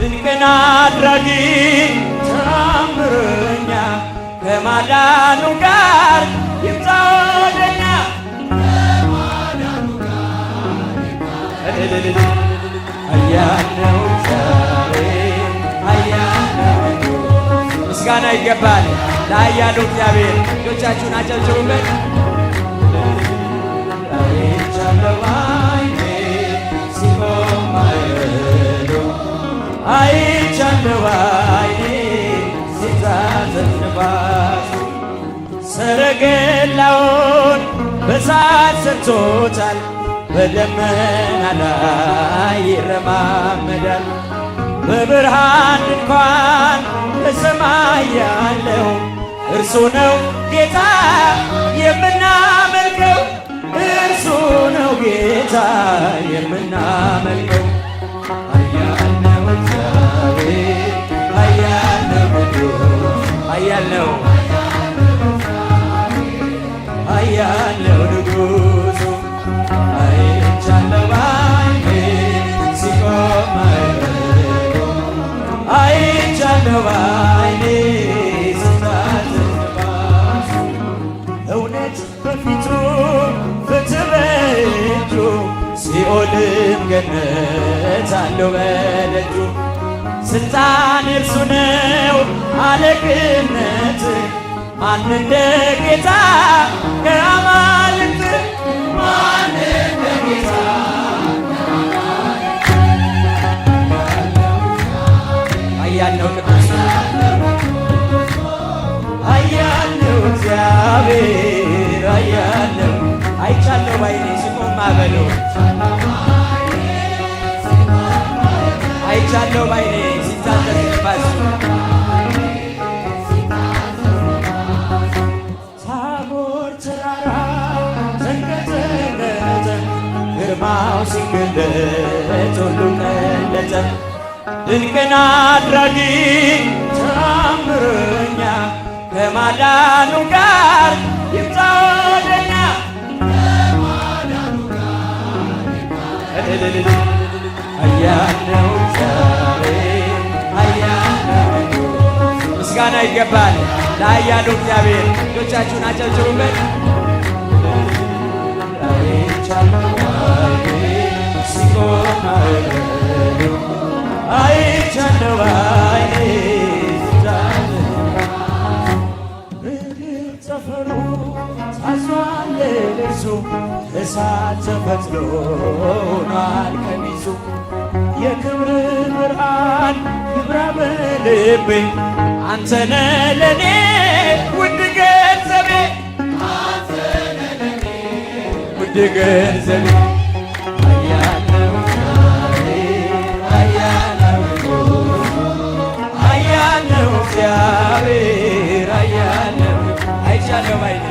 ድንቅን አድራጊ ተአምረኛ ከማዳኑ ጋር ይምጣ ወደኛ ኃያል ነው እግዚአብሔር ኃያል ነው። ምስጋና ይገባል ለኃያሉ እግዚአብሔር። ልጆቻችሁን አጨብጭቡበት። አይቻለሁ ባይኔ ሲቆም ማዕበሉ አይቻለሁ ባይኔ ሲታዘዝ ነፋሱ ሰረገላውን በእሳት ሰርቶታል በደመና ላይ ይረማመዳል። በብርሃን ድንኳን በሰማይ ያለው እርሱ ነው ጌታ የምናመልከው እርሱ ነው ጌታ የምናመልከው። ኃያል ነው እግዚአብሔር ኃያል ነው ኃያል ነው ኃያል ነው ንጉሡ አይቻለሁ ባይኔ ሲቆም ማዕበሉ አይቻለሁ ባይኔ ሲታዘዝ ነፋሱ እውነት በፊቱ ፍትሕ በእጁ ሲኦልም ገነት አለው በደጁ ስልጣን እርሱ ነው አለቅነት ማን እንደ ጌታ ከአማልክት ማን እንደ ጌታ ኃያል ነው ቅዱስ ኃያል ነው እግዚአብሔር ኃያል ነው። አይቻለሁ ባይኔ ሲቆም ማዕበሉ አይቻለሁ ባይኔ ሲታዘዝ ነፋሱ ታቦር ተራራ ተንቀጠቀጠ ግርማው ሲገለጥ ሁሉም ቀለጠ። ድንቅን አድራጊ ተአምረኛ ከማዳኑ ጋር ይምጣ ወደኛ ኃያል ነው እግዚአብሔር ኃያል ነው። ምስጋና ይገባል ለኃያሉ እግዚአብሔር። ልጆቻችሁን አጨብጭቡበት። አይቻለሁ ባይኔ ሲቆም ማዕበሉ አይቻለሁ ባይኔ ሲታዘዝ ምድር ጠፈሩ ታዟል ለእርሱ እሳት ተፈትሎ ሆኗል ቀሚሱ የክብር ብርሃን ይብራ በልቤ አንተ ነህ ለኔ ውድ ገንዘቤ አንተ ነህ ለኔ ውድ ገንዘቤ ኃያል ነው ኃያል ነው ኃያል ነው እግዚአብሔር ኃያል ነው። አይቻለሁ ባይኔ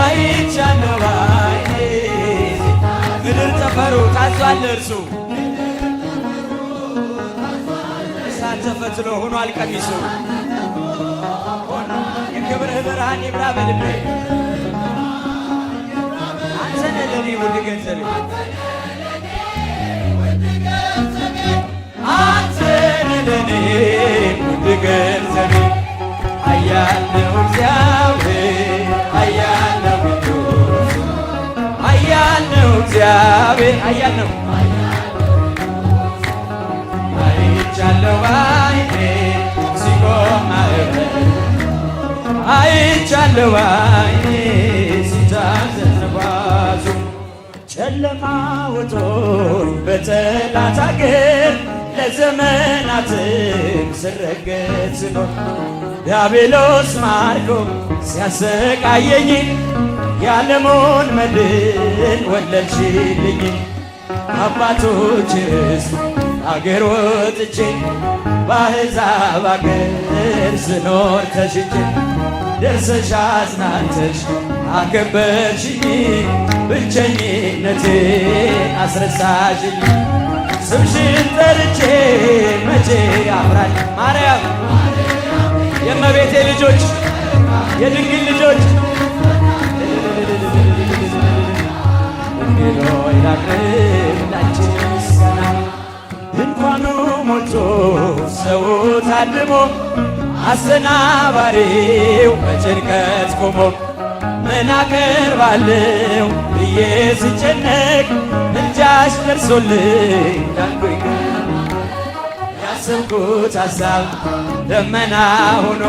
አይቻለሁ ባይኔ ምድር ጠፈሩ ታዟል ለእርሱ እሳት ተፈትሎ ሆኗል ቀሚሱ የክብርህ ብርሃን ይብራ በልቤ አንተ ነህ ለኔ ውድ ገንዘቤ አንተ ነህ ለኔ ውድ ገንዘቤ ኃያል ነው እግዚአብሔር ኃያል ነው ኃያል ነው እግዚአብሔር ኃያል ነው። አይቻለሁ ባይኔ ሲቆም ማዕበሉ አይቻለሁ ባይኔ ሲታዘዝ ነፋሱ ጨለማ ወጦኝ በጠላት አገር ለዘመናትም ስረገጥ ስኖር ዲያብሎስ ማርኮ ሲያሰቃየኝ የዓለሙን መድን ወለድሽልኝ አባቶች ርስት አገር ወጥቼ በአሕዛብ አገር ስኖር ተሽጬ ደርሰሽ አጽናንተሽ አከበርሽኝ ብቸኝነቴን አስረሳሽኝ ስምሽን ጠርቼ መቼ ያምራል ማርያም የእመቤቴ ልጆች የድንግል ልጆች ላቅርብ ላንቺ ምስጋና። ድንኳኑ ሞልቶ ሰው ታድሞ አሰናባሪው በጭንቀት ቆሞ ምን አቀርባለሁ ብዬ ስጨነቅ ምልጃሽ ደርሶልኝ ዳንኩኝ። ያሰብኩት ሐሳብ ደመና ሆኖ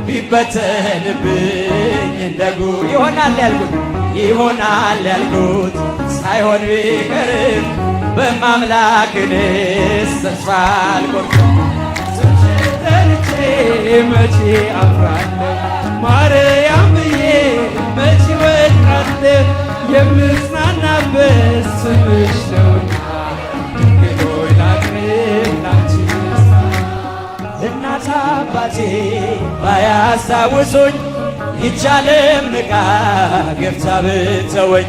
ቢበተንብኝ እንደ ጉድ ይሆናል ያልኩት ሳይሆን ቢቀርም በማምላክንስ ተስፋ አልቆርጥም። ስምሽን ጠርቼ መቼ አፍራለሁ ማርያም ብዬ መቼ ወድቃለሁ። የምጽናናበት ስምሽ ነውና ድንግል ሆይ ላቅርብ ላንቺ ምስጋና። እናት አባቴ ባያስታውሱኝ ይህች ዓለም ንቃ ገብታ ብትተወኝ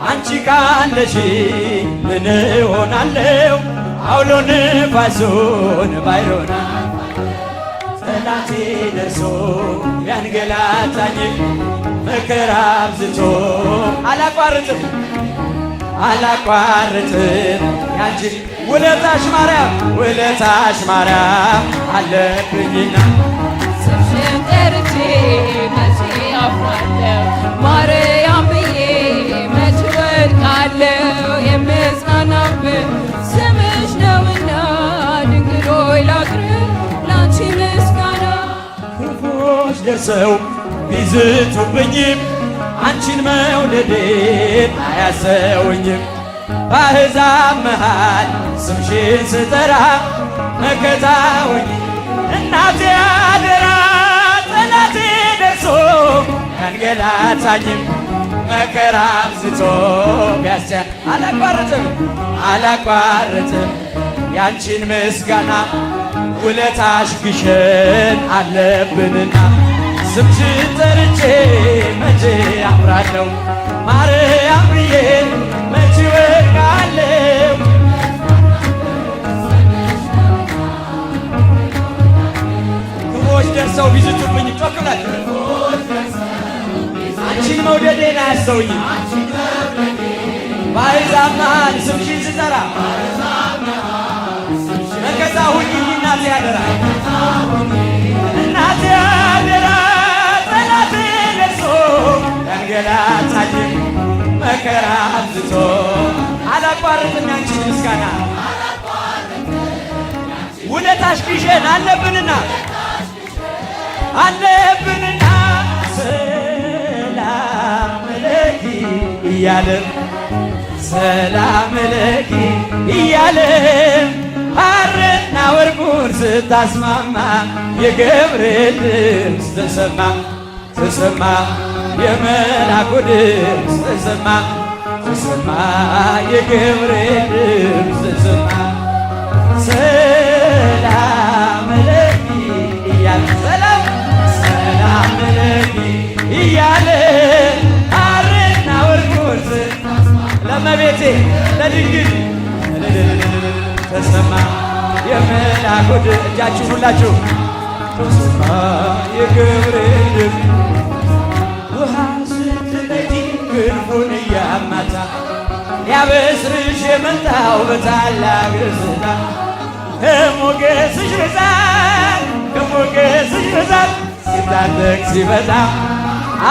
አንቺ ካለሽ ምን እሆናለሁ? አውሎ ነፋሱን ባይሮና ጠላቴ ደርሶ ቢያንገላታኝ መከራ አብዝቶ አላቋርጥም ያንቺ ውለታሽ ማርያም አለብኝና ስምሽን ጠርቼ መቼ አፍራለሁ ማርያም ብዬ መቼ ወድቃለሁ። የምጽናናበት ስምሽ ነውና ድንግል ሆይ ላቅርብ ላንቺ ምስጋና። ክፉዎች ደርሰው ቢዝቱብኝም አንቺን መውደዴን አያሰውኝም። በአሕዛብ መሃል ስምሽን ስጠራ መከታ ሆኜ እናቴ አደራ ጠላቴ ደርሶ ያንገላታኝም መከራ አብዝቶ አላቋርጥም ያንቺን ምስጋና። ውለታሽ ግሸን አለብንና ስምሽን ጠርቼ መቼ አፍራለሁ ማርያም ብዬ መቼ ወድቃለሁ። ክፉዎች ደርሰው ቢዝቱብኝ ጮክ ብላችሁ አንቺን መውደዴን አያስተውኝም። በአሕዛብ መሃል ስምሽን ስጠራ መከታ ሁኚኝ እናቴ አደራ ጠላቴ ደርሶ ያንገላታኝ መከራ አብዝቶ አላቋርጥም ያንቺን ምስጋና። ውለታሽ ግሸን አለብንና ሰላም ለኪ እያለም ሐርና ወርቁን ስታስማማ የገብርኤል ድምፅ ተሰማ የመልአኩ ድምፅ ተሰማ የገብርኤል ድምፅ ተሰማ። ሰላም ለኪ እያለ ሐርና ወርቁን ለእመቤቴ ለድንግል ተሰማ የመልአኩ ድምፅ። እጃችሁ ሁላችሁ ተሰማ የገብርኤል ድምፅ። ውሃ ስትነጂ ክንፉን እያማታ ሊያበስርሽ የመጣው በታላቅ ደስታ ከሞገስሽ ብዛት ሲታጠቅ ሲበዛ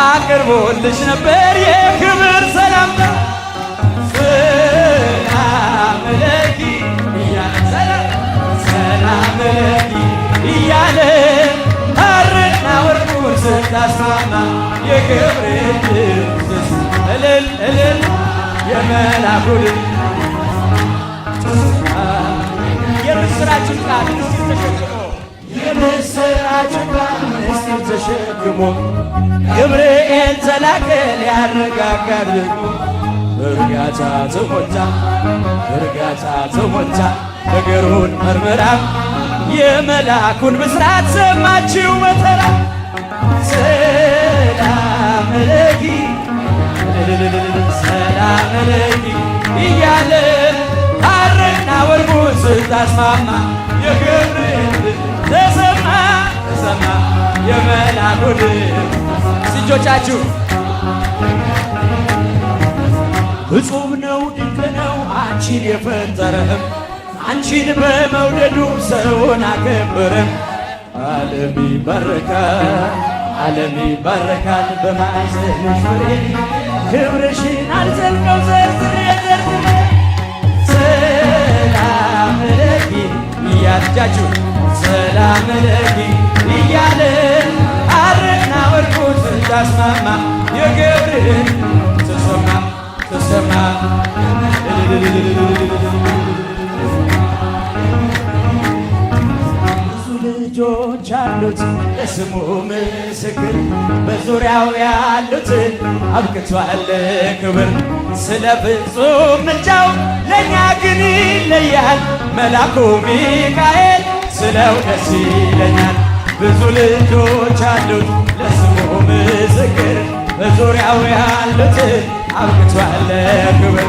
አቅርቦልሽ ነበር የክብር ሰላምታ። ሰላም ለኪ እያለ ሐርና ወርቁን ስታስማማ የገብርኤል ድምፅ እልል የመልአኩ ድምፅ የምስራችን ቃል ምስጢር ተሸክሞ ገብርኤል ተላከ ሊያረጋጋት ልቡ በእርጋታ ተሞልታ ነገሩን መርምራ የመልአኩን ብስራት ሰማችው በተራ። ሰላም ለኪ እያለ ሐርና ወርቁን ስታስማማ የገብርኤል ተሰማ የመልአኩ ድምፅ። እጆቻችሁ እጹብ ነው ድንቅ ነው አንቺን የፈጠረህም አንቺን በመውደዱ ሰውን አከበረም። ዓለም ይባረካል ዓለም ይባረካል በማኅፀንሽ ፍሬ ክብርሽን አልዘልቀው ዘርዝሬ ዘርዝሬ ሰላም ለኪ እያጃችሁ ሰላም ለኪ እያለ ሐርና ወርቁ ስታስማማ የገብርኤል ተሰማ ተሰማ ልጆች አሉት ለስሙ ምስክር በዙሪያው ያሉትን አብቅቷል ክብር ስለ ፍጹም ምልጃው ለእኛ ግን ይለያል መልአኩ ሚካኤል ስለው ደስ ይለኛል። ብዙ ልጆች አሉት ለስሙ ምስክር በዙሪያው ያሉትን አብቅቷል ክብር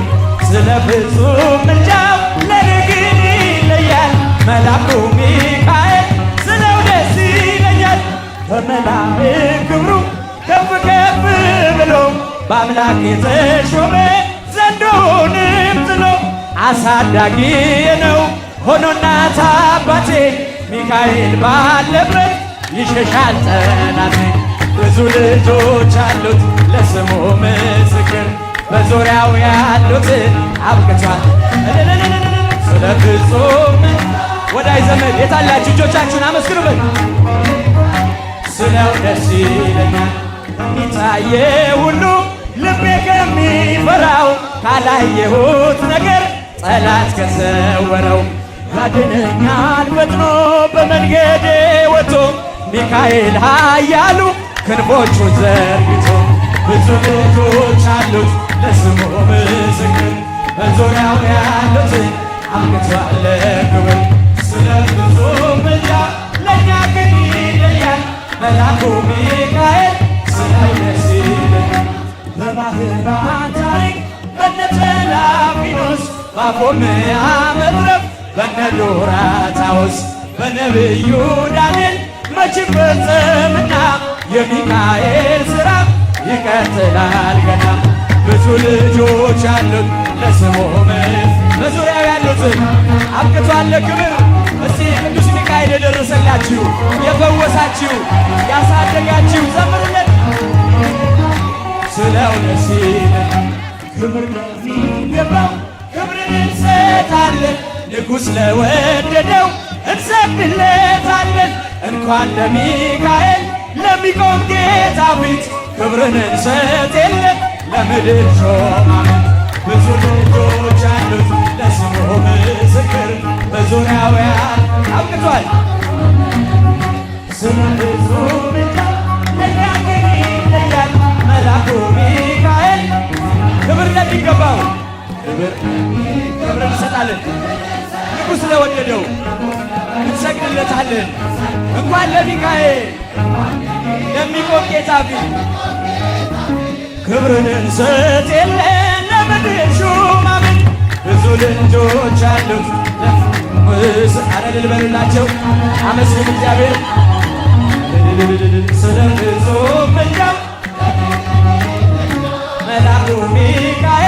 ስለ ፍጹም ምልጃው ለእኔ ግን ይለያል መልአኩ ሚካኤል ስለው ደስ ይለኛል። በመላእክት ክብሩ ከፍ ከፍ ብሎ በአምላክ የተሾመ ዘንዶውንም ጥሎ አሳዳጊ ነው ሆኖ እናት አባቴ ሚካኤል ባለበት ይሸሻል ጠላቴ። ብዙ ልጆች አሉት ለስሙ ምስክር በዙሪያው ያሉትን አብቅቷል ስለ ፍጹም ወዳይ ዘመድ የታላችሁ እጆቻችሁን አመስግኑበት። ስለው ደስ ይለኛል የሚታየ ሁሉ ልቤ ከሚፈራው ካላየሁት ነገር ጠላት ከሰወረው ያድነኛል ፈጥኖ በመንገዴ ወጥቶ ሚካኤል ኃያሉ ክንፎቹን ዘርግቶ። ብዙ ልጆች አሉት ለስሙ ምስክር በዙሪያው ያሉትን አብቅቷል ክብር ስለ ፍጹም ምልጃው ለእኛ ግን ይለያል መልአኩ ሚካኤል ስለው ደስ ይለኛል። በባሕራን ታሪክ በነ ተላፊኖስ በአፎምያ መትረፍ በነ ዶራታዎስ በነቢዩ ዳንኤል መች ፈጸምና የሚካኤል ሥራ ይቀጥላል ገና። ብዙ ልጆች አሉት ለስሙ በዙሪያው ያሉትን አብቅቷል ክብር። እስቲ ቅዱስ ሚካኤል የደረሰላችሁ የፈወሳችሁ ያሳደጋችሁ ዘምሩለት። ስለው ደስ ይለኛል ክብር ለሚገባው ክብርን እንሰጣለን ንጉሥ ለወደደው እንሰግድለታለን። እንኳን ለሚካኤል ለሚቆም ጌታ ፊት ክብርን እንሰጥ የለ ለምድር ሾማምን። ብዙ ልጆች አሉት ለስሙ ምስክር በዙሪያው አብቅቷል ስለ ፍጹም ምልጃው ለእኛ ግን ይለያል መልአኩ ሚካኤል። ክብር ለሚገባው ክብር እንሰጣለን ንጉሥ ለወደደው እንሰግድለታለን። እንኳን ለሚካኤል ለሚቆም ጌታ ፊት ክብርን እንሰጥ የለ ለምድር ሹማምን። ብዙ ልጆች አሉት አረ እልል በሉላቸው አመስግኑ እግዚአብሔር ስለ ፍጹም ምልጃው መልአኩ ሚካኤል